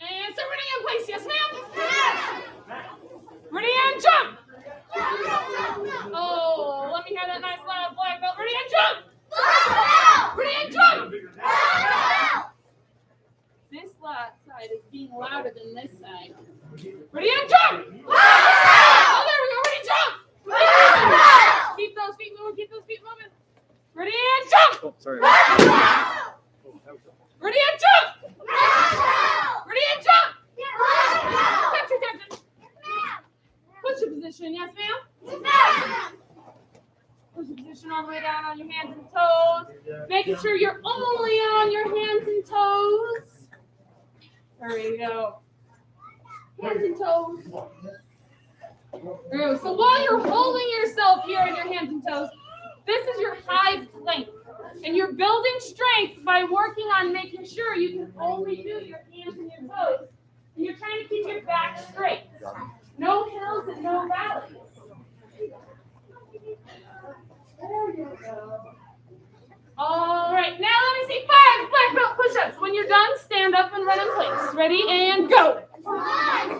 And so ready in place, yes ma'am? Ready and jump! Oh, let me hear that nice loud black belt. Ready and jump! Ready and jump! This side is being louder than this side. Ready and jump! Oh, there we go. Ready, jump! Keep those feet moving. Keep those feet moving. Ready and jump! Oh, sorry. Ready and jump! Ready and jump! Touch your captain. Push your position. Yes, ma'am? Push your position all the way down on your hands and toes. Making sure you're only on your hands and toes. There we go. Hands and toes. There we go. So while you're holding yourself here in your hands and toes, this is your high plank. And you're building strength by working on making sure you can only do your hands and your toes. And you're trying to keep your back straight. No hills and no valleys. There you go. All right, now let me see 5 black belt push-ups. When you're done, stand up and run in place. Ready and go. There you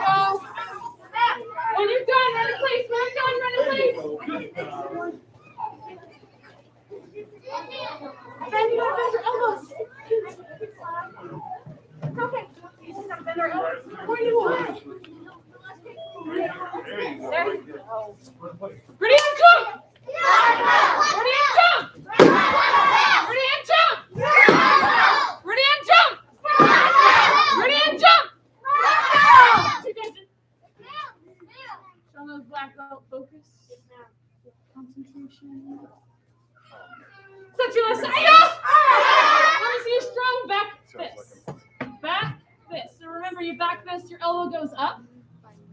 go. When you're done, run in place. When you're done, run in place. Bend your elbows. It's okay. You just gotta bend our elbows. Where do you want? There you go. Ready and jump! Ready and jump! Ready and jump! Ready and jump! Ready and jump! Show those black belt focus. Concentration. Set your left side. Let me see a strong back fist. Back fist. So remember, your back fist, your elbow goes up.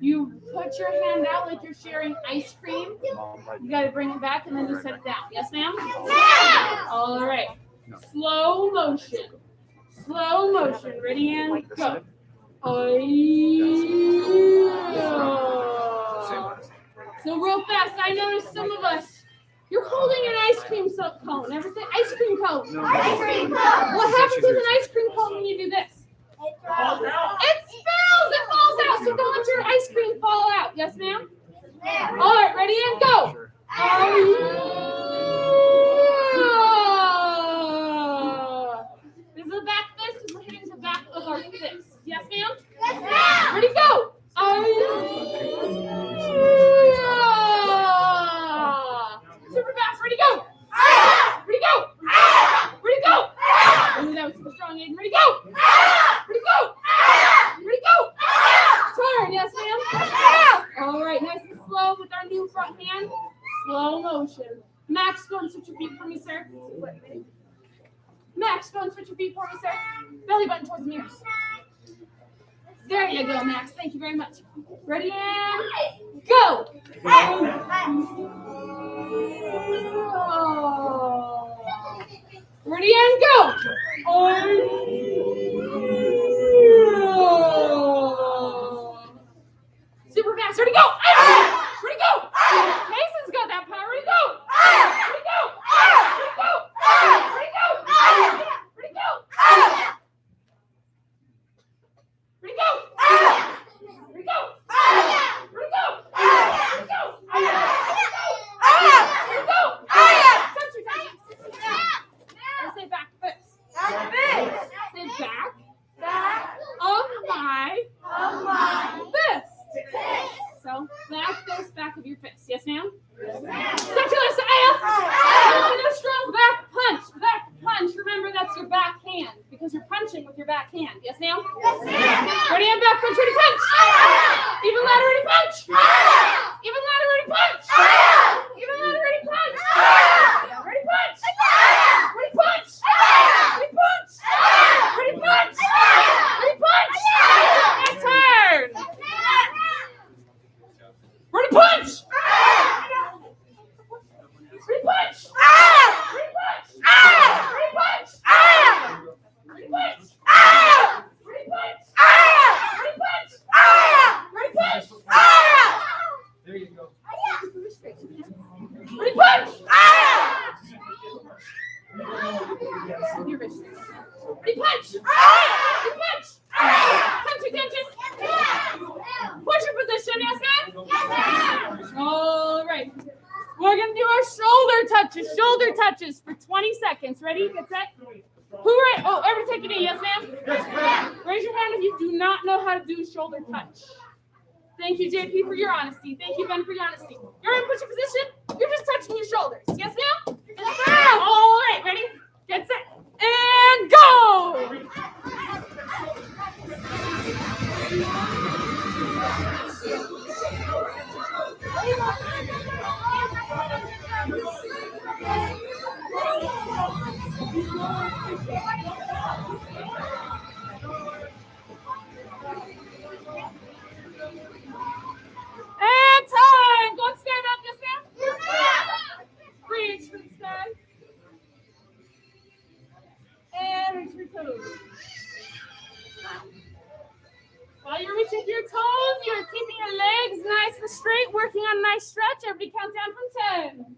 You put your hand out like you're sharing ice cream. You got to bring it back and then you set it down. Yes, ma'am? All right. Slow motion. Slow motion. Ready and go. So real fast, I noticed some of us, you're holding an ice cream cone. Ever say ice cream cone? No. Ice cream cone. What happens with an ice cream cone when you do this? It falls out. It spills. It falls out. So don't let your ice cream fall out. Yes, ma'am? All right, ready and go. This is the back fist, and we're hitting the back of our fist. Yes, ma'am? Yes, ma'am. Ready, go. Super fast. Ready, go. Ready, go. Ready, go. Oh, that was super strong, Aiden. Ready, go. Ready, go. Ready, go. Turn. Yes, ma'am. All right, nice and slow with our new front hand. Slow motion. Max, go and switch your feet for me, sir. Max, go and switch your feet for me, sir. Belly button towards the mirrors. There you go, Max. Thank you very much. Ready and go. Ready and go. Super fast. Ready, go. Ready, go. Mason's got that power. Ready, go. Ready, go. Ready, go. Ready, go. Ready, go. Ready, go. Ready, go. Ready, go. Ready, go. Ready, go. Touch your touch. Say back first. Say back. Back of my punch, ready, punch. Even louder, ready, punch. Even louder, ready, punch. Even louder, ready, punch. Ready, punch. Ready, punch. Ready, punch. Ready, punch. Ready, punch. And turn. Ready, punch. Ready, punch. Ready, punch. Ready, punch. Ready, punch. Ready, punch. Ready, punch. Ready, punch. There you go. Ready, punch. Ready, punch. Ready, punch. Tension. Push your position, yes, ma'am? All right. We're going to do our shoulder touches for 20 seconds. Ready? Get set. Who right? Oh, everybody take a knee, yes, ma'am? Yes, ma'am. Raise your hand if you do not know how to do a shoulder touch. Thank you, JP, for your honesty. Thank you, Ben, for your honesty. You're in push your position. You're just touching your shoulders. Yes, ma'am? Yes, ma'am. All right, ready? Get set. And go! And time! Go and stand up, yes, ma'am? Yes, ma'am. Reach for the sky. And reach for your toes. While you're reaching for your toes, you're keeping your legs nice and straight, working on a nice stretch. Everybody count down from 10.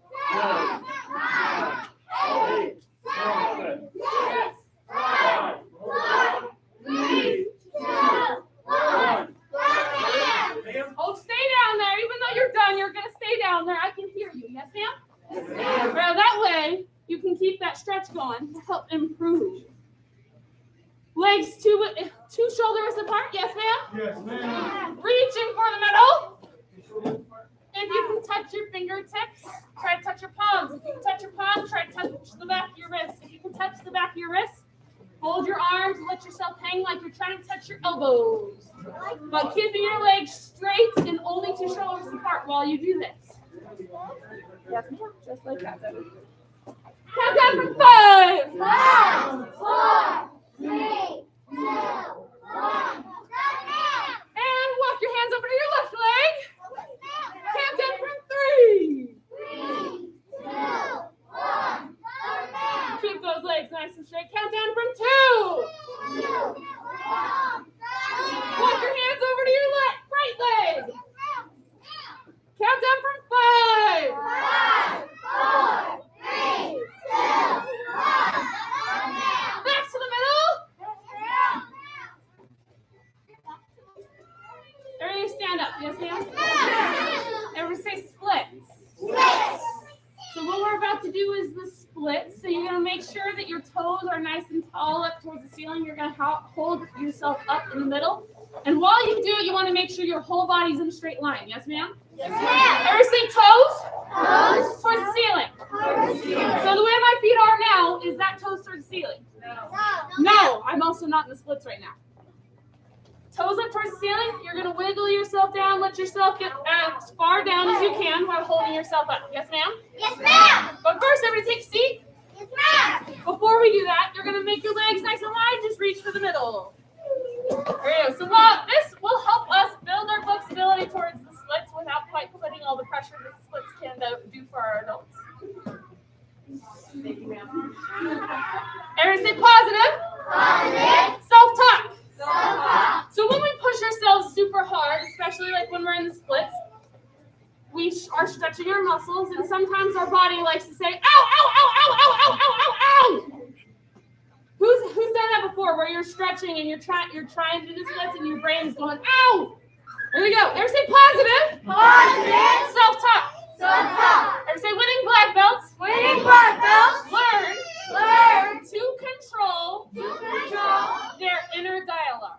9, 8, 7, 6, 5, 4, 3, 2, 1. Oh, stay down there. Even though you're done, you're going to stay down there. I can hear you. Yes, ma'am? Yes, ma'am. Well, that way, you can keep that stretch going to help improve. Legs two shoulders apart. Yes, ma'am? Yes, ma'am. Reaching for the middle. If you can touch your fingertips, try to touch your palms. If you can touch your palms, try to touch the back of your wrists. If you can touch the back of your wrists, hold your arms and let yourself hang like you're trying to touch your elbows. But keeping your legs straight and only 2 shoulders apart while you do this. Yes, ma'am. Just like that. Count down from 5. 5, 4, 3, 2, 1. And walk your hands over to your left leg. Count down from 3. 3, 2, 1. Keep those legs nice and straight. Count down from 2. 2, 1. Walk your hands over to your right leg. Count down from 5. 5, 4, 3, 2, 1. Back to the middle. Everybody stand up. Yes, ma'am? Everybody say splits. So what we're about to do is the split. So you're going to make sure that your toes are nice and tall up towards the ceiling. You're going to hold yourself up in the middle. And while you do it, you want to make sure your whole body's in a straight line. Yes, ma'am? Yes, ma'am. Everybody say toes Toes towards the ceiling. towards the ceiling. So the way my feet are now, is that toes towards the ceiling? No, I'm also not in the splits right now. Toes up towards the ceiling. You're going to wiggle yourself down. Let yourself get as far down as you can while holding yourself up. Yes, ma'am? Yes, ma'am. But first, everybody take a seat. Yes, ma'am. Before we do that, you're going to make your legs nice and wide. Just reach for the middle. There you go. So this will help us build our flexibility towards the splits without quite putting all the pressure that splits can do for our adults. Thank you, ma'am. Everybody say positive. Positive. Self-talk. Self-talk. So when we push ourselves super hard, especially like when we're in the splits, we are stretching our muscles, and sometimes our body likes to say, ow, ow, ow, ow, ow, ow, ow, ow, ow. Who's done that before, where you're stretching and you're trying to do the splits and your brain is going, ow. There we go. Everybody say positive. Positive. Self-talk. Self-talk. Everybody say winning black belts. Winning black belts. Learn Learn to control their inner dialogue.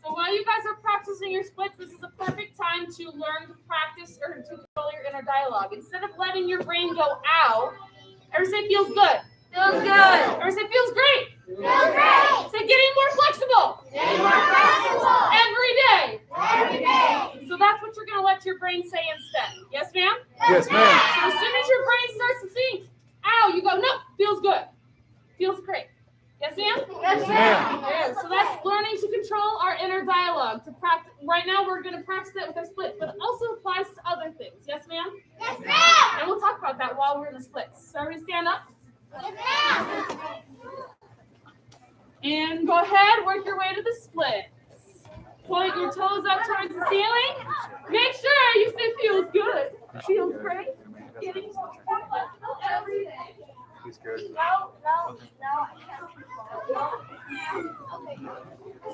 So while you guys are practicing your splits, this is a perfect time to learn to practice or to control your inner dialogue. Instead of letting your brain go, ow, everybody say feels good. Feels good. Everybody say feels great. Feels great. Say getting more flexible. Getting more flexible. Yes, ma'am. So as soon as your brain starts to think, ow, you go, no, feels good. Feels great. Yes, ma'am? Yes, ma'am. Yeah, so that's learning to control our inner dialogue. To practice. Right now, we're going to practice that with our splits, but it also applies to other things. Yes, ma'am? Yes, ma'am. And we'll talk about that while we're in the splits. So everybody stand up. Yes, ma'am. And go ahead, work your way to the splits. Point your toes up towards the ceiling. Make sure you say feels good. Feels great. Getting more every day. He's good. No, I can't.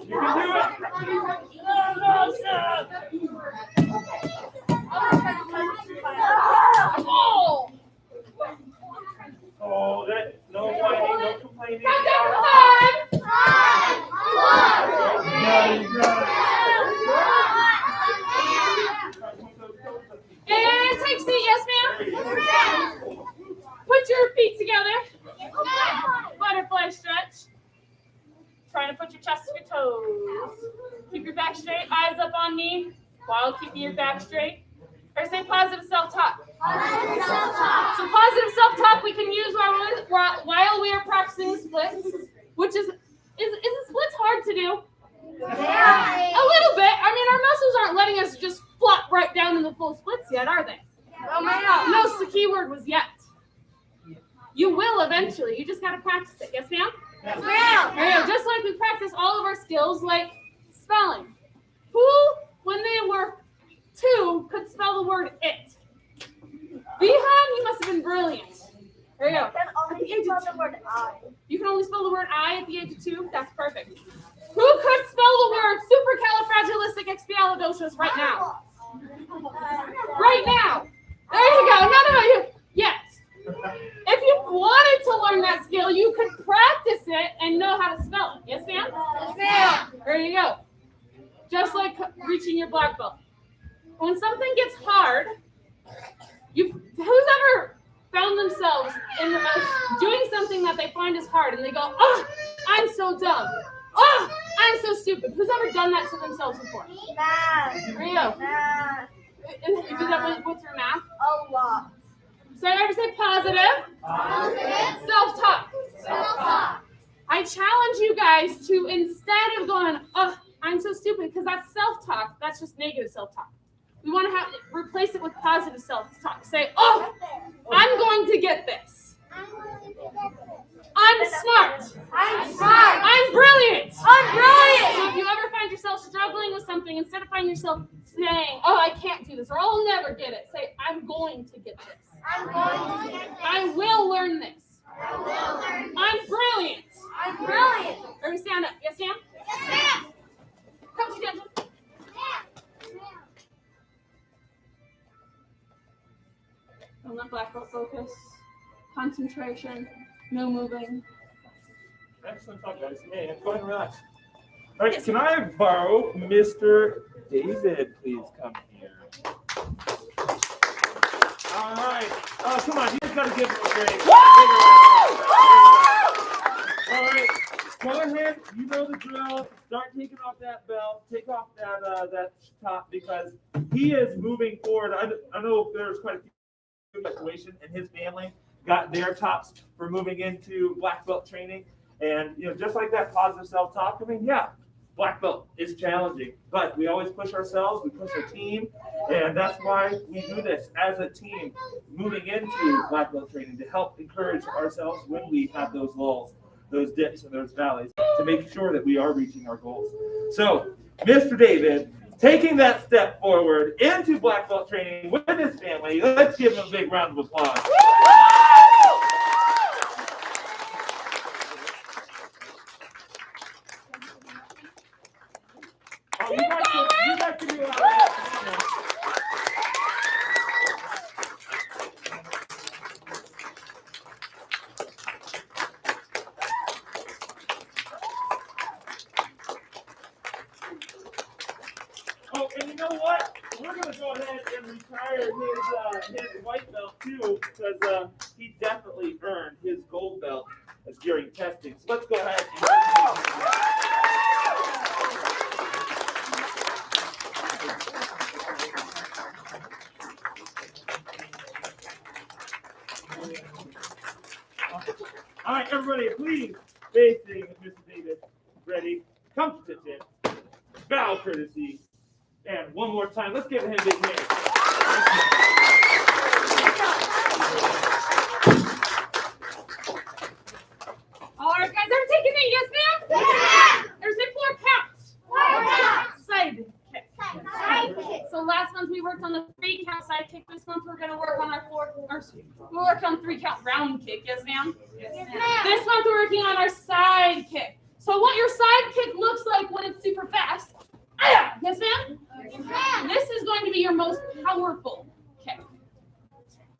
You can do it. Oh! Oh, that no whining, no complaining. Count down to 5. 5, 4, Yeah, you got And take a seat, yes, ma'am? Put your feet together. Butterfly stretch. Trying to put your chest to your toes. Keep your back straight, eyes up on me, while keeping your back straight. Or say positive self-talk. So positive self-talk we can use while we are practicing splits, which is the splits hard to do? Yeah. A little bit. I mean, our muscles aren't letting us just flop right down in the full splits yet, are they? Oh, ma'am. No, the key word was yet. You will eventually. You just got to practice it. Yes, ma'am? Yes, ma'am. There you go. Just like we practice all of our skills, like spelling. Who, when they were 2, could spell the word it? Behan, you must have been brilliant. There you go. The word I. You can only spell the word I at the age of 2? That's perfect. Who could spell the word supercalifragilisticexpialidocious right now? Right now. There you go. None of you. Yes. If you wanted to learn that skill, you could practice it and know how to spell it. Yes, ma'am? Yes, ma'am. There you go. Just like reaching your black belt. When something gets hard, who's ever found themselves in doing something that they find is hard and they go, oh, I'm so dumb. Oh, I'm so stupid. Who's ever done that to themselves before? Math. There you go. Math. You do that with your math? A lot. So I ever say positive? Self-talk. Self-talk. I challenge you guys to, instead of going, oh, I'm so stupid, because that's self-talk, that's just negative self-talk. We want to replace it with positive self-talk. Say, oh, I'm going to get this. I'm smart. I'm smart. I'm brilliant. I'm brilliant. So if you ever find yourself struggling with something, instead of finding yourself saying, oh, I can't do this, or I'll never get it, say, I'm going to get this. I'm going to get this. I will learn this. I will learn. I'm brilliant. I'm brilliant. Everybody stand up. Yes, ma'am? Yes, ma'am. Come together. Don't let black belt focus. Concentration. No moving. Excellent talk, guys. Hey, go ahead and relax. All right, can I borrow Mr. David, please come here? All right. Oh, come on. You just got to give him a break. All right. Go ahead. You know the drill. Start taking off that belt. Take off that top because he is moving forward. I know there's quite a few situations, and his family got their tops for moving into black belt training. And, just like that positive self-talk, black belt is challenging, but we always push ourselves, we push our team, and that's why we do this as a team, moving into black belt training to help encourage ourselves when we have those lulls, those dips and those valleys, to make sure that we are reaching our goals. So, Mr. David, taking that step forward into black belt training with his family, let's give him a big round of applause. You guys can do it. Oh, and you know what? We're going to go ahead and retire his white belt too, because he definitely earned his gold belt during testing. So let's go ahead and everybody, please, facing Mr. Davis. Ready? Come to attention. Bow courtesy. And one more time, let's give him a big hand. All right, guys, ever taken it? Yes, ma'am? Yeah. There's a 4 counts. Sidekick. So last month we worked on the 3 count sidekick. This month we're going to work on our 4. We'll work on 3 count round kick. Yes, ma'am? Yes, ma'am. This month we're working on our sidekick. So what your sidekick looks like when it's super fast. Yes, ma'am? Yes, ma'am. This is going to be your most powerful kick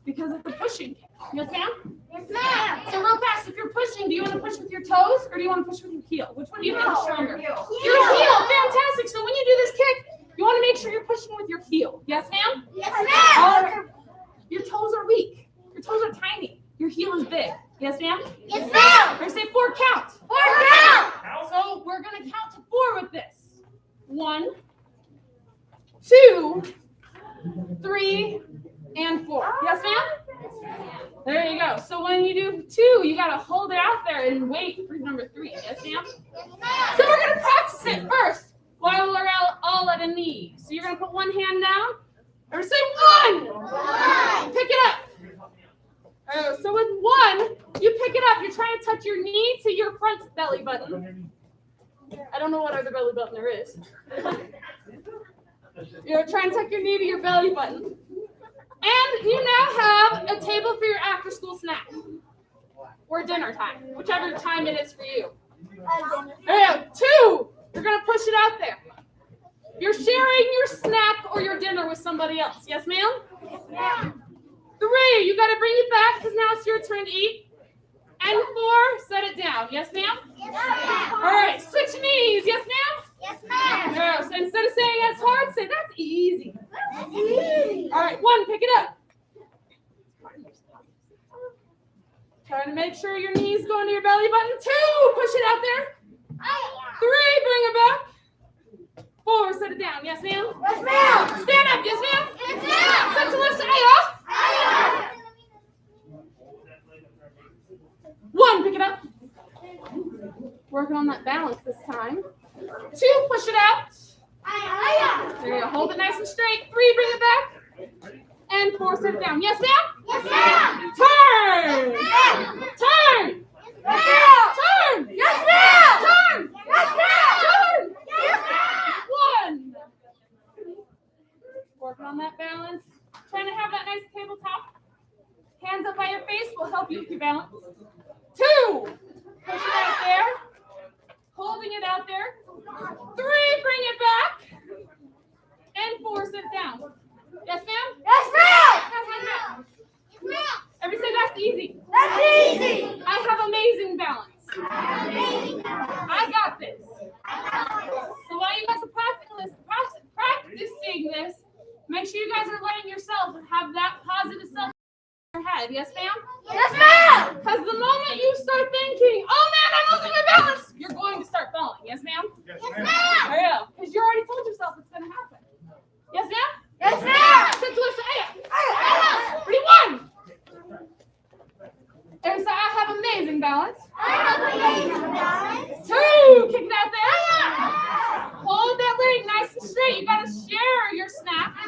because it's a pushing kick. Yes, ma'am? Yes, ma'am. So real fast, if you're pushing, do you want to push with your toes or do you want to push with your heel? Which one do you think is stronger? Your heel. Fantastic. So when you do this kick, you want to make sure you're pushing with your heel. Yes, ma'am? Yes, ma'am. All right. Your toes are weak. Your toes are tiny. Your heel is big. Yes, ma'am? Yes, ma'am. We're going to say 4 count. 4 count. So we're going to count to 4 with this. 1, 2, 3, and 4. Yes, ma'am? There you go. So when you do 2, you got to hold it out there and wait for number 3. Yes, ma'am? So we're going to practice it first while we're all at a knee. So you're going to put one hand down. Or say 1. Pick it up. So with 1, you pick it up. You're trying to touch your knee to your front belly button. I don't know what other belly button there is. You're trying to tuck your knee to your belly button. And you now have a table for your after-school snack. Or dinner time, whichever time it is for you. There you go. 2, you're going to push it out there. You're sharing your snack or your dinner with somebody else. Yes, ma'am? Yes, ma'am. 3, you got to bring it back because now it's your turn to eat. And 4, set it down. Yes, ma'am? Yes, ma'am. All right, switch knees. Yes, ma'am? Yes, ma'am. No, so instead of saying that's hard, say that's easy. That's easy. All right, 1, pick it up. Trying to make sure your knees go into your belly button. 2, push it out there. 3, bring it back. 4, set it down. Yes, ma'am? Yes, ma'am. Stand up. Yes, ma'am? Yes, ma'am. Set to left side. 1, pick it up. Working on that balance this time. 2, push it out. There you go. Hold it nice and straight. 3, bring it back. And 4, set it down. Yes, ma'am? Yes, ma'am. Turn. Turn. Yes, ma'am. Turn. Yes, ma'am. Turn. Yes, ma'am. Turn. Yes, ma'am. 1. Working on that balance. Trying to have that nice tabletop. Hands up by your face will help you with your balance. 2, push it out there. Holding it out there. 3, bring it back. And 4, sit down. Yes, ma'am? Yes, ma'am. Yes, ma'am. Yes, ma'am. Everybody say that's easy. That's easy. I have amazing balance. Amazing. I got this. So while you guys are practicing this, make sure you guys are letting yourself have that positive self in your head. Yes, ma'am? Yes, ma'am. Because the moment you start thinking, oh man, I'm losing my balance, you're going to start falling. Yes, ma'am? Yes, ma'am. There you go. Because you already told yourself it's going to happen. Yes, ma'am? Yes, ma'am. Sit to left side. Ready? 1. And so I have amazing balance. I have amazing balance. 2, kick it out there. Hold that leg nice and straight. You got to share your snack. 3,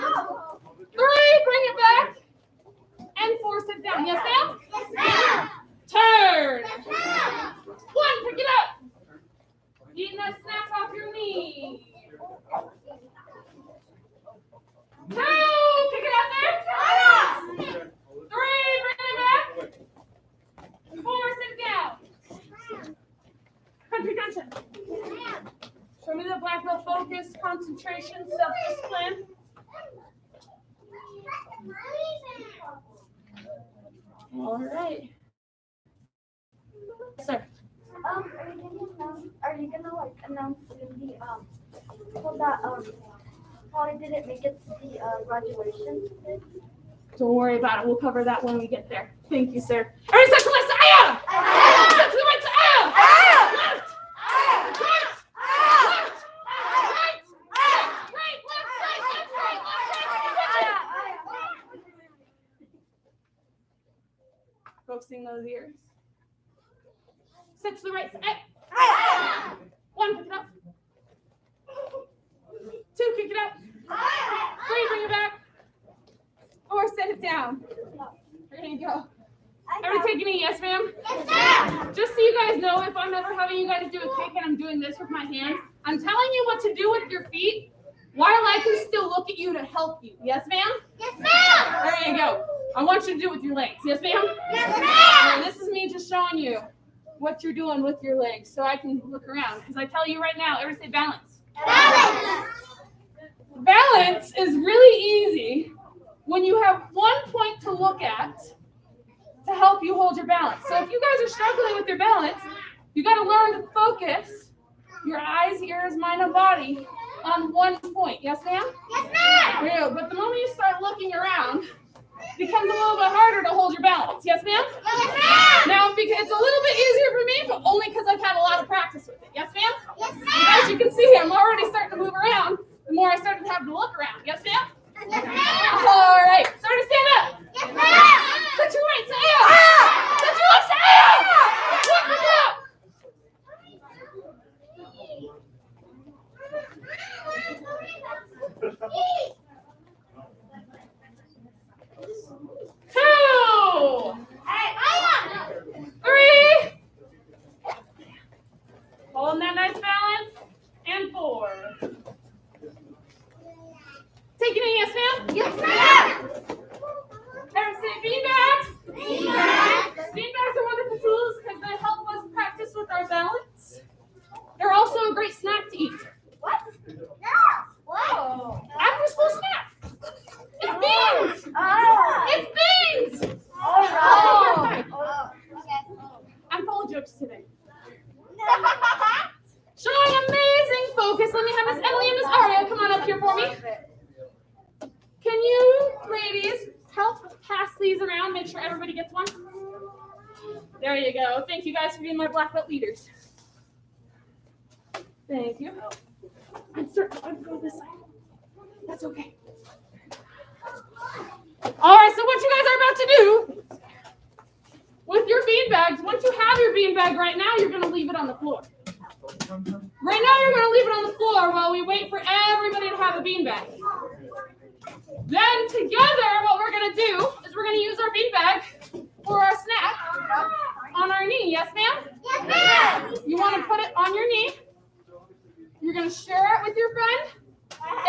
bring it back. And 4, sit down. Yes, ma'am? Yes, ma'am. Turn. Yes, ma'am. 1, pick it up. Eating that snack off your knee. 2, pick it up there. 3, bring it back. 4, sit down. Country tension. Show me the black belt focus, concentration, self-discipline. All right. Sir. Are you gonna like announce in the well that probably didn't make it to the graduation? Don't worry about it. We'll cover that when we get there. Thank you, sir. All right, step to the left side. Step to the right side. Left. Right. Left. Right. Left. Right. Focusing those ears. Sit to the right side. 1, pick it up. 2, kick it up. 3, bring it back. 4, set it down. There you go. Everybody take a knee, yes ma'am? Yes, ma'am. Just so you guys know, if I'm ever having you guys do a kick and I'm doing this with my hands, I'm telling you what to do with your feet while I can still look at you to help you. Yes ma'am? Yes, ma'am. There you go. I want you to do it with your legs. Yes ma'am? Yes, ma'am. And this is me just showing you what you're doing with your legs so I can look around. Because I tell you right now, everybody say balance. Balance. Balance is really easy when you have one point to look at to help you hold your balance. So if you guys are struggling with your balance, you got to learn to focus your eyes, ears, mind, and body on one point. Yes, ma'am? Yes, ma'am. There you go. But the moment you start looking around, it becomes a little bit harder to hold your balance. Yes, ma'am? Yes, ma'am. Now, because it's a little bit easier for me, but only because I've had a lot of practice with it. Yes, ma'am? Yes, As ma'am. you can see, I'm already starting to move around. The more I started to have to look around. Yes, ma'am? Yes, ma'am. All right. Start to stand up. Yes, ma'am. Set your right, say out. Set your left, say out. One, pick it up. 2, 3. Holding that nice balance. And 4. Take it in, yes, ma'am? Yes, ma'am. Everyone say beanbags. Beanbags are wonderful tools because they help us practice with our balance. They're also a great snack to eat. What? No. What? After school snack. It's beans. Oh. It's beans. All right. Oh. Okay. I'm full of jokes today. Showing amazing focus. Let me have Miss Emily and Miss Aria come on up here for me. Can you, ladies, help pass these around? Make sure everybody gets one. There you go. Thank you guys for being my black belt leaders. Thank you. I'd go this side. That's okay. All right, so what you guys are about to do with your bean bags, once you have your bean bag right now, you're going to leave it on the floor. Right now, you're going to leave it on the floor while we wait for everybody to have a bean bag. Then together, what we're going to do is we're going to use our bean bag for our snack on our knee. Yes, ma'am? Yes, ma'am. You want to put it on your knee. You're going to share it with your friend.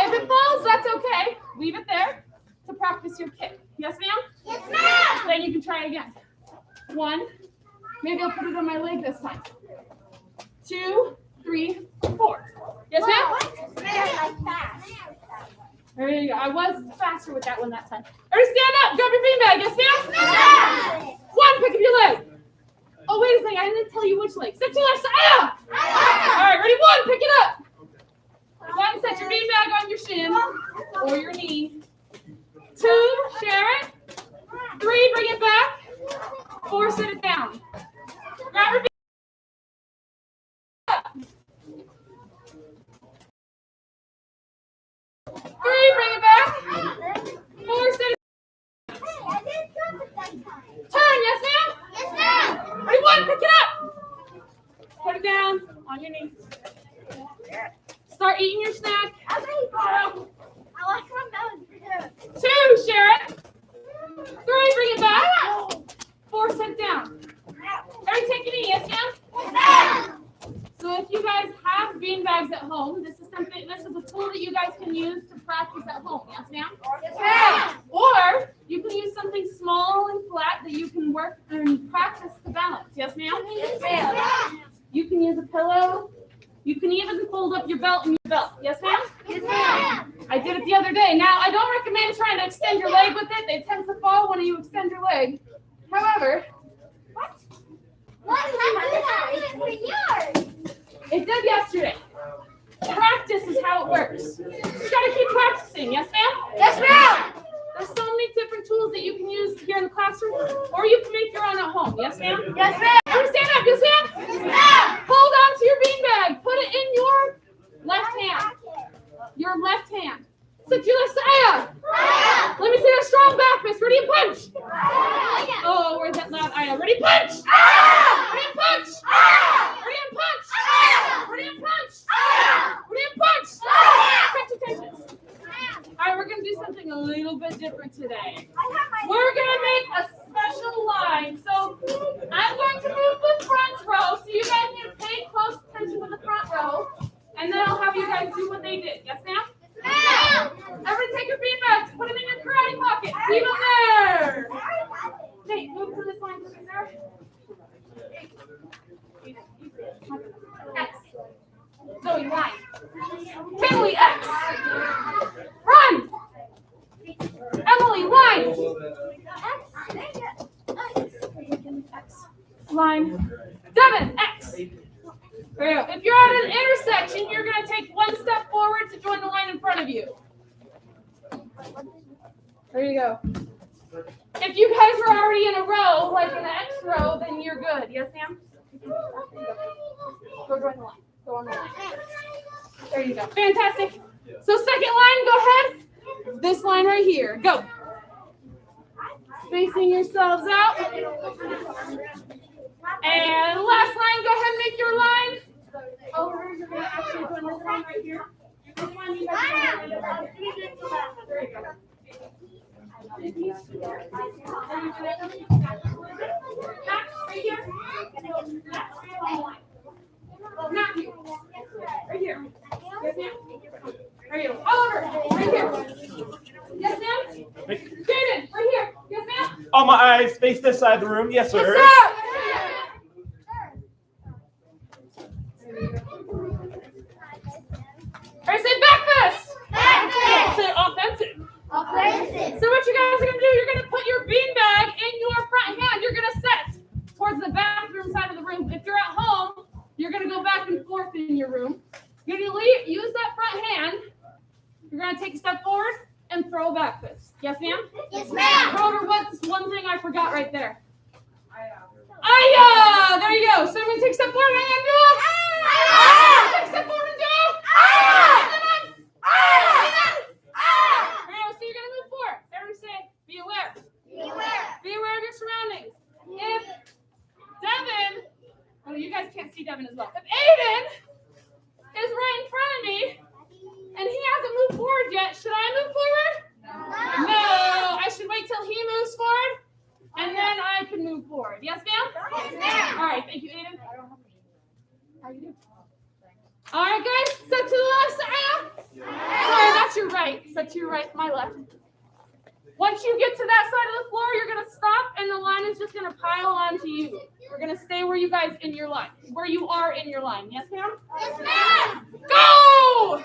If it falls, that's okay. Leave it there to practice your kick. Yes, ma'am? Yes, ma'am. Then you can try again. 1. Maybe I'll put it on my leg this time. 2, 3, 4. Yes, ma'am? Like that. There you go. I was faster with that one that time. Everybody stand up. Grab your beanbag. Yes, ma'am? Yes, 1, pick up your leg. Oh, wait a second. I didn't tell you which leg. Sit to your left side. All right, ready? 1, pick it up. 1, set your beanbag on your shin or your knee. 2, share it. 3, bring it back. 4, sit it down. Grab your beanbag. 3, bring it back. 4, sit it down. Turn, yes, ma'am? Yes, ma'am. Ready? 1, pick it up. Put it down on your knee. Start eating your snack. I like when that was 2, share it. 3, bring it back. 4, sit down. Everybody take it easy, yes, ma'am? So if you guys have bean bags at home, this is a tool that you guys can use to practice at home, yes, ma'am? Yes, ma'am. Or you can use something small and flat that you can work and practice the balance, yes, ma'am? Yes, ma'am. You can use a pillow. You can even fold up your belt in your belt, yes, ma'am? Yes, ma'am. I did it the other day. Now, I don't recommend trying to extend your leg with it. They tend to fall when you extend your leg. However, What happened for yours? it did yesterday. Practice is how it works. You gotta keep practicing, yes, ma'am? Yes, ma'am. There's so many different tools that you can use here in the classroom, or you can make your own at home, yes, ma'am? Yes, ma'am. Everybody stand up, yes, ma'am? Yes, ma'am. Hold on to your beanbag. Put it in your left hand. Your left hand. Sit to your left side. Let me see that strong back fist. Ready and punch. Oh, where's that loud? Aya. Ready, punch. Ready, punch. little bit different today. We're going to make a special line. So I'm going to move the front row, so you guys need to pay close attention to the front row. And then I'll have you guys do what they did. Yes, ma'am? Everybody take your beanbags. Put them in your karate pocket. Leave them there. Nate, move to this line, please, sir. X. Zoe, line. Kinley, X. Run. Emily, line. X. Line. Devin, X. There you go. If you're at an intersection, you're going to take one step forward to join the line in front of you. There you go. If you guys were already in a row, like in the X row, then you're good. Yes, ma'am? Go join the line. Go on the line. There you go. Fantastic. So second line, go ahead. This line right here. Go. Spacing yourselves out. And last line, go ahead and make your line. Over, you're going to actually join this line right here. This one, you guys are going to there you go. Right here. Not you. Right here. Yes, ma'am. There you go. Oliver, right here. Yes, ma'am. Jaden, right here. Yes, ma'am. All my eyes face this side of the room. Yes, sir. Yes, sir. All right, say back fist. Say offensive. So what you guys are going to do, you're going to put your beanbag in your front hand. You're going to set towards the bathroom side of the room. If you're at home, you're going to go back and forth in your room. You're going to use that front hand. You're going to take a step forward and throw a back fist. Yes, ma'am? Yes, ma'am. Rotor, what's one thing I forgot right there? Aya! There you go. So I'm going to take a step forward and do it. Take a step forward and do it. So you're going to move forward. Everybody say, be aware. Be aware of your surroundings. If Devin, well, you guys can't see Devin as well. If Aiden is right in front of me and he hasn't moved forward yet, should I move forward? No. I should wait till he moves forward and then I can move forward. Yes, ma'am? Yes, ma'am. All right. Thank you, Aiden. How you doing? All right, guys. Set to the left side. Sorry, that's your right. Set to your right, my left. Once you get to that side of the floor, you're going to stop, and the line is just going to pile onto you. We're going to stay where you guys in your line, where you are in your line. Yes, ma'am? Yes, ma'am. Go!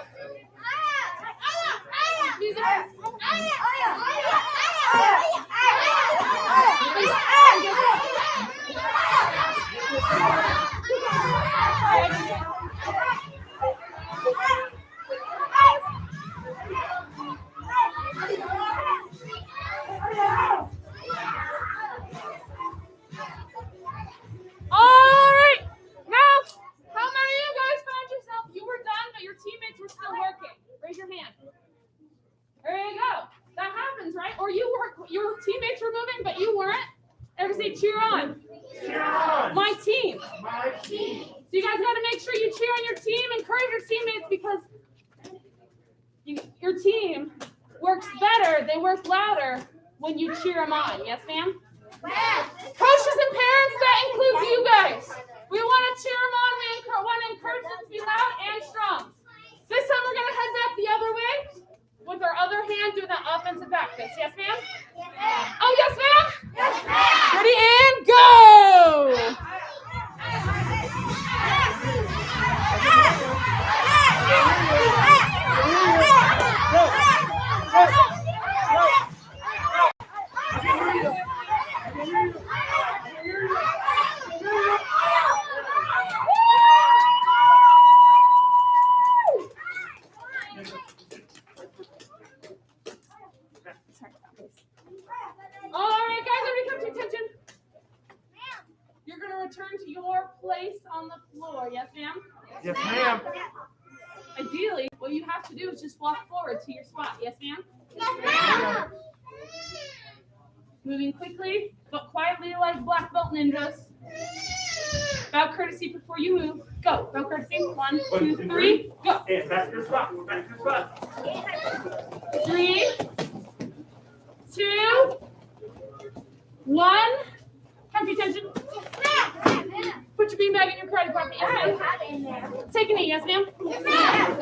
Music. All right. Now, how many of you guys found yourself? You were done, but your teammates were still working. Raise your hand. There you go. That happens, right? Or your teammates were moving, but you weren't. Everybody say, cheer on. Cheer on. My team. My team. So you guys got to make sure you cheer on your team, encourage your teammates, because your team works better, they work louder when you cheer them on. Yes, ma'am? Coaches and parents, that includes you guys. We want to cheer them on. We want to encourage them to be loud and strong. This time we're going to head back the other way with our other hand doing that offensive back fist. Yes, ma'am? Yes, ma'am. Oh, yes, ma'am? Yes, ma'am. Ready and go! All right, guys, everybody come to attention. You're going to return to your place on the floor. Yes, ma'am? Yes, ma'am. Ideally, what you have to do is just walk forward to your spot. Yes, ma'am? Yes, ma'am. Moving quickly, but quietly like black belt ninjas. Bow courtesy before you move. Go. Bow courtesy. 1, 2, 3. Go. And back to your spot. Back to your spot. 3, 2, 1. Come to attention. Put your beanbag in your karate pocket. Yes, ma'am. Take a knee. Yes, ma'am.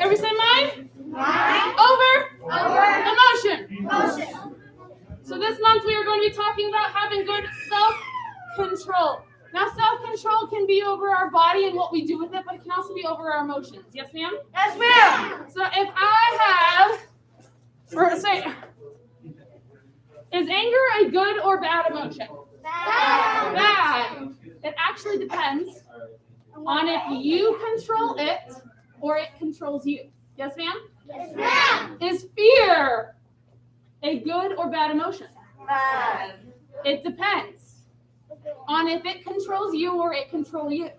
Every say mind. Over. Emotion. So this month we are going to be talking about having good self-control. Now, self-control can be over our body and what we do with it, but it can also be over our emotions. Yes, ma'am? Yes, ma'am. So if I have, or say, is anger a good or bad emotion? Bad. It actually depends on if you control it or it controls you. Yes, ma'am? Yes, ma'am. Is fear a good or bad emotion? Bad. It depends on if it controls you or it control you,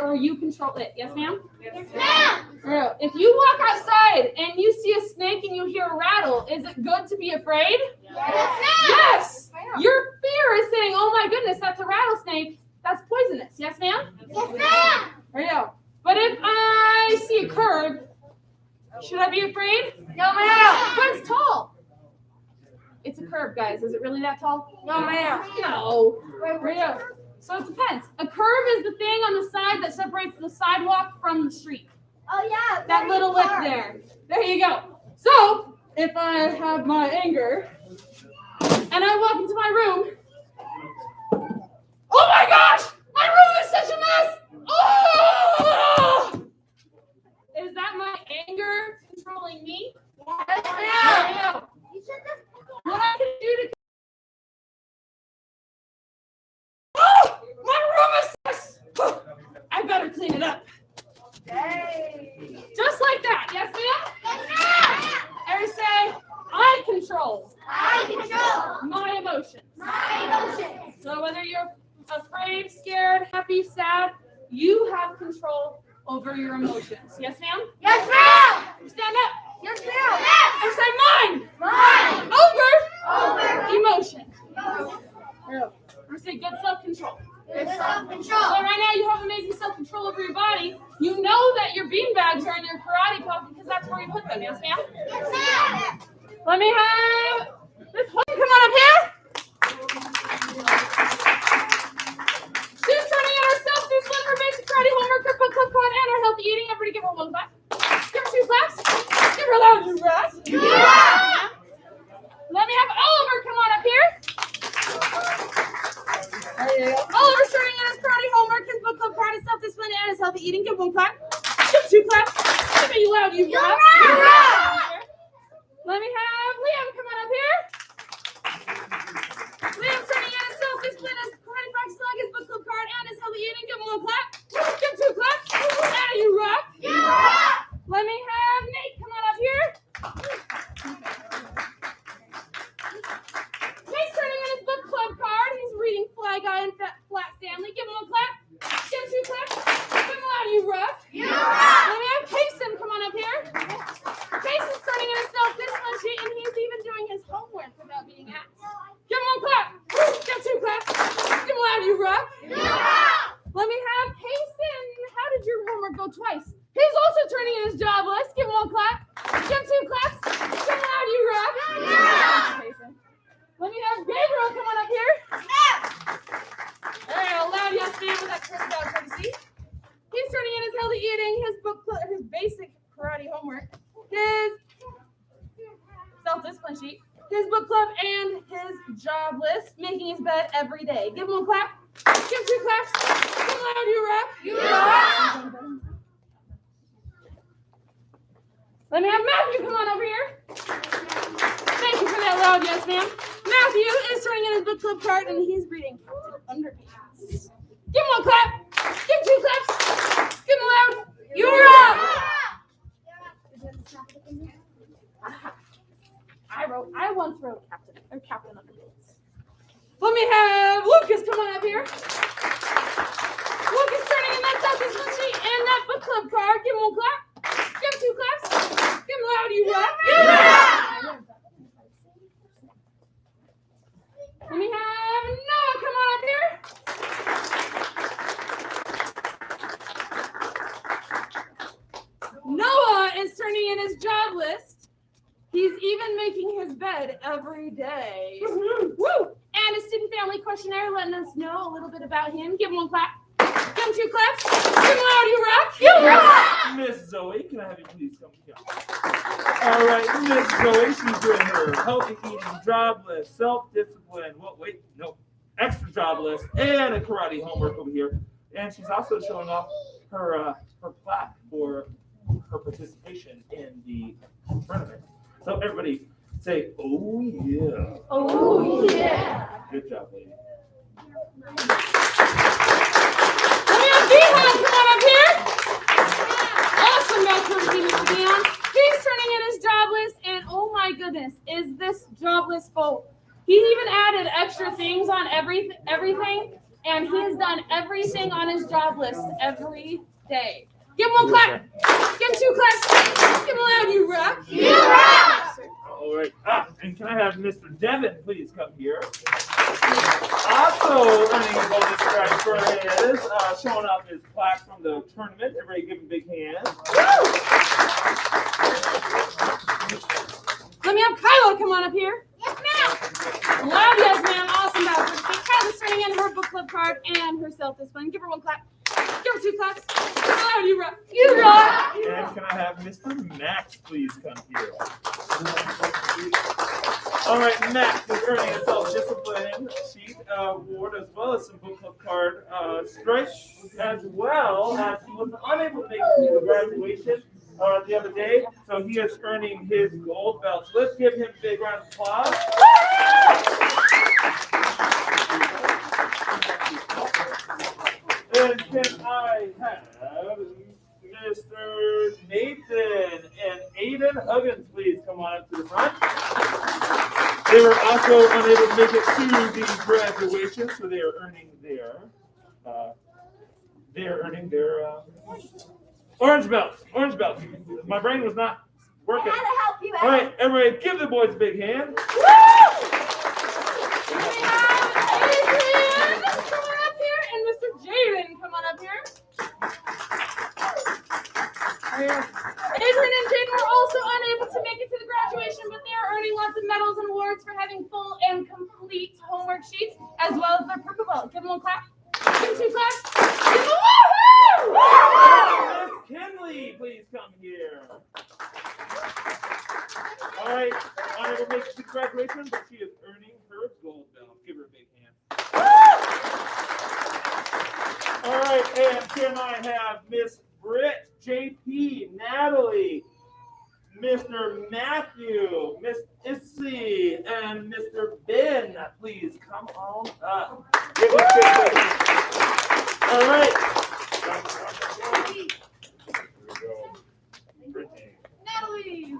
or you control it. Yes, ma'am? Yes, ma'am. If you walk outside and you see a snake and you hear a rattle, is it good to be afraid? Yes, Yes. Your fear is saying, "Oh my goodness, that's a rattlesnake. That's poisonous." Yes, ma'am? Yes, ma'am. There you go. But if I see a curb, should I be afraid? No, ma'am. But it's tall. It's a curb, guys. Is it really that tall? No, ma'am. No. There you go. So it depends. A curb is the thing on the side that separates the sidewalk from the street. Oh, yeah. That little lip there. There you go. So if I have my anger and I walk into my room, oh my gosh, my room is such a mess. Oh! Is that my anger controlling me? Yes, There ma'am. you go. You should just. What I can do to my room is mess. I better clean it up. Hey. Just like that. Yes, ma'am? Yes, ma'am. Everybody say, I control I control my emotions. my emotions. So whether you're afraid, scared, happy, sad, you have control over your emotions. Yes, ma'am? Yes, ma'am. Stand up. Yes, ma'am. And say mine. Mine. Over. Over. Emotion. Or say good self-control. Good So self-control. right now you have amazing self-control over your body. You know that your beanbags are in your karate pocket because that's where you put them. Yes, ma'am? Yes, ma'am. Let me have this one. Come on up here. She's turning in herself. She's learning her basic karate homework, her book club card, and her healthy eating. Everybody give her one clap. Give her 2 claps. Give her a loud clap. Yeah. Let me have Oliver come on up here. There you go. Oliver's turning in his karate homework, his book club card, his self-discipline, and his healthy eating. Give 1 clap. Give 2 claps. Give me loud, you rock. Let me have Liam come on up here. Liam's turning in his self-discipline, his karate practice log, his book club card, and his healthy eating. Give him 1 clap. Give 2 claps. Now you rock. Let me have Nate come on up here. Nate's turning in his book club card. He's reading Fly Guy and Flat Stanley. Give him 1 clap. Give him 2 claps. Give him a loud, you rock. Let me have Payson come on up here. Payson's turning in his self-discipline sheet, and he's even doing his homework without being asked. Give him 1 clap. Give 2 claps. Give him a loud, you rock. Let me have Payson. How did your homework go twice? He's also turning in his job list. Give him 1 clap. Give him 2 claps. Give him a loud, you rock. Payson. Let me have Gabriel come on up here. There, loud yes man with that curved out courtesy. He's turning in his healthy eating, his book club, his basic karate homework, his self-discipline sheet, his book club, and his job list, making his bed every day. Give him 1 clap. Give him 2 claps. Give him loud, you rock. You rock. Let me have Matthew come on over here. Thank you for that loud yes, ma'am. Matthew is turning in his book club card, and he's reading Underpants. Give him 1 clap. Give him 2 claps. Give him a loud. You rock. I once wrote Captain Underpants. Let me have Lucas come on up here. Lucas turning in that self-discipline sheet and that book club card. Give him 1 clap. Give him 2 claps. Give him a loud. You rock. Let me have Noah come on up here. Noah is turning in his job list, He's even making his bed every day. Woo! And a student family questionnaire letting us know a little bit about him. Give him one clap. Give him two claps. Give him loud, you rock. You rock! Miss Zoe, can I have you please come here? All right, Miss Zoe, she's doing her healthy eating, job list, self-discipline. Well, wait, no, extra job list, and a karate homework over here. And she's also showing off her plaque for her participation in the tournament. So everybody say, "Oh yeah." Oh yeah. Good job, lady. Come on up here. Awesome activity, Mr. Dion. He's turning in his job list, and oh my goodness, is this job list full? He even added extra things on everything, and he has done everything on his job list every day. Give him one clap. Give him two claps. Give him loud, you rock. You rock. All right. And can I have Mr. Devin please come here? Also earning a bonus track for his, showing off his plaque from the tournament. Everybody give him a big hand. Let me have Kylo come on up here. Yes, ma'am. Loud yes, ma'am. Awesome job. Kylo's turning in her book club card and her self-discipline. Give her one clap. Give her two claps. Loud, you rock. You rock. And can I have Mr. Max please come here? All right, Max is earning a self-discipline sheet award as well as some book club card stripes, as well as he was unable to make it to the graduation the other day, so he is earning his gold belt. So let's give him a big round of applause. And can I have Mr. Nathan and Aiden Huggins please come on up to the front? They were also unable to make it to the graduation, so they are earning their orange belts. Orange belts. My brain was not working. I had to help you out. All right, everybody, give the boys a big hand. We have Adrian, come on up here, and Mr. Jaden, come on up here. Adrian and Jaden were also unable to make it to the graduation, but they are earning lots of medals and awards for having full and complete homework sheets, as well as their purple belt. Give them one clap. Give them two claps. Give them a woohoo! Miss Kinley, please come here. All right, unable to make it to graduation, but she is earning her gold belt. Give her a big hand. All right, and can I have Miss Britt, JP, Natalie, Mr. Matthew, Miss Issy, and Mr. Ben, please come on up. Give me a big hand. All right. Natalie.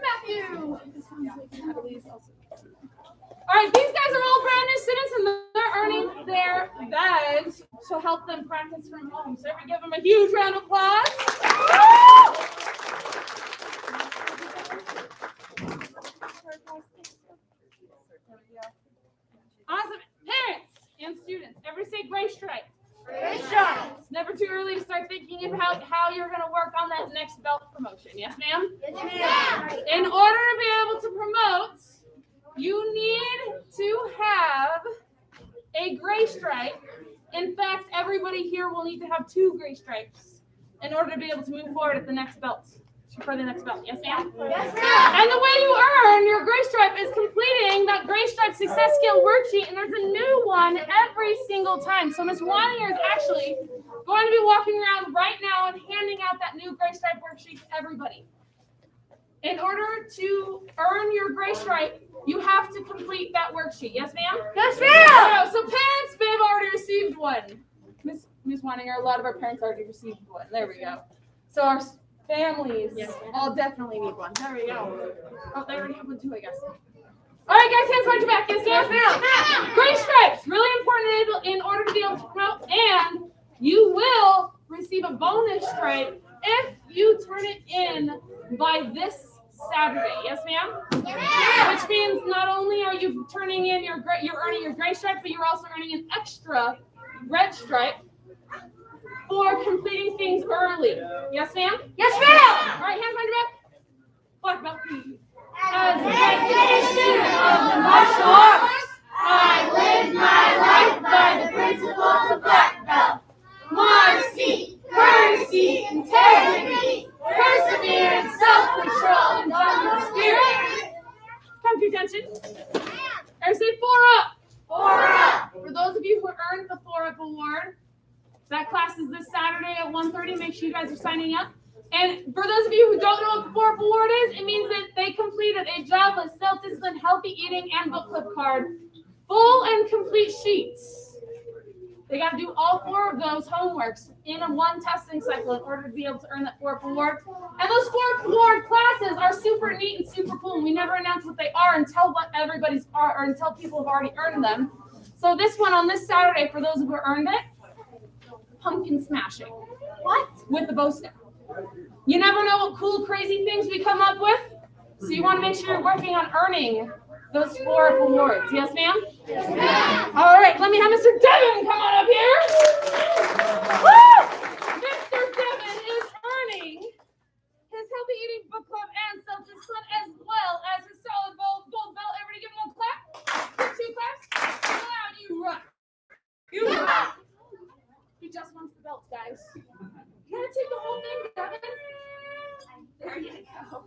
Matthew. All right, these guys are all brand new students, and they're earning their badge to help them practice from home. So we give them a huge round of applause. Awesome. Parents and students, everybody say gray stripe. Gray stripe. It's never too early to start thinking about how you're going to work on that next belt promotion. Yes, ma'am? Yes, ma'am. In order to be able to promote, you need to have a gray stripe. In fact, everybody here will need to have 2 gray stripes in order to be able to move forward at the next belt. For the next belt. Yes, ma'am? Yes, ma'am. And the way you earn your gray stripe is completing that gray stripe success skill worksheet, and there's a new one every single time. So Ms. Waninger is actually going to be walking around right now and handing out that new gray stripe worksheet to everybody. In order to earn your gray stripe, you have to complete that worksheet. Yes, ma'am? Yes, ma'am. So parents may have already received one. Ms. Waninger, a lot of our parents already received one. There we go. So our families all definitely need one. There we go. Oh, they already have one too, I guess. All right, guys, hands behind your back. Yes, ma'am. Gray stripes, really important in order to be able to promote, and you will receive a bonus stripe if you turn it in by this Saturday. Yes, ma'am? Yes. Which means not only are you turning in you're earning your gray stripe, but you're also earning an extra red stripe. for completing things early. Yes, ma'am? Yes, ma'am. All right, hands behind your back. Black belt, please. As a dedicated student of the martial arts, I live my life by the principles of black belt. Modesty, courtesy, integrity, perseverance, self-control, and general spirit. Come to attention. I say 4 up. 4 up. For those of you who earned the 4 up award, that class is this Saturday at 1:30. Make sure you guys are signing up. And for those of you who don't know what the 4 up award is, it means that they completed a jobless, self-disciplined, healthy eating, and book club card. Full and complete sheets. They got to do all 4 of those homeworks in a 1 testing cycle in order to be able to earn that 4 up award. And those 4 up award classes are super neat and super cool. And we never announce what they are until until people have already earned them. So this one on this Saturday, for those who earned it, pumpkin smashing. What? With the bow staff. You never know what cool, crazy things we come up with. So you want to make sure you're working on earning those 4 up awards. Yes, ma'am? Yes, ma'am. All right, let me have Mr. Devin come on up here. Woo! Mr. Devin is earning his healthy eating book club and self-discipline as well as his solid gold belt. Everybody give him 1 clap. 2 claps. Loud, you rock. You rock. He just wants the belts, guys. You gotta take the whole thing, Devin. There you go.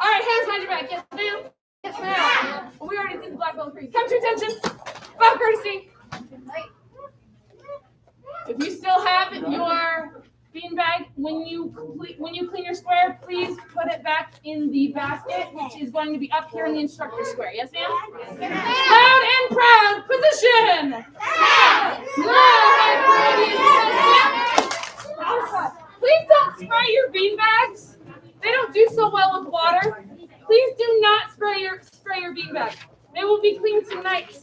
All right, hands behind your back. Yes, ma'am. Yes, ma'am. We already did the black belt for you. Come to attention. Bow courtesy. If you still have your beanbag, when you clean your square, please put it back in the basket, which is going to be up here in the instructor square. Yes, ma'am? Loud and proud. Position. Loud and proud. Please don't spray your beanbags. They don't do so well with water. Please do not spray your beanbag. They will be clean tonight.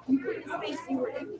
You put the space you were in.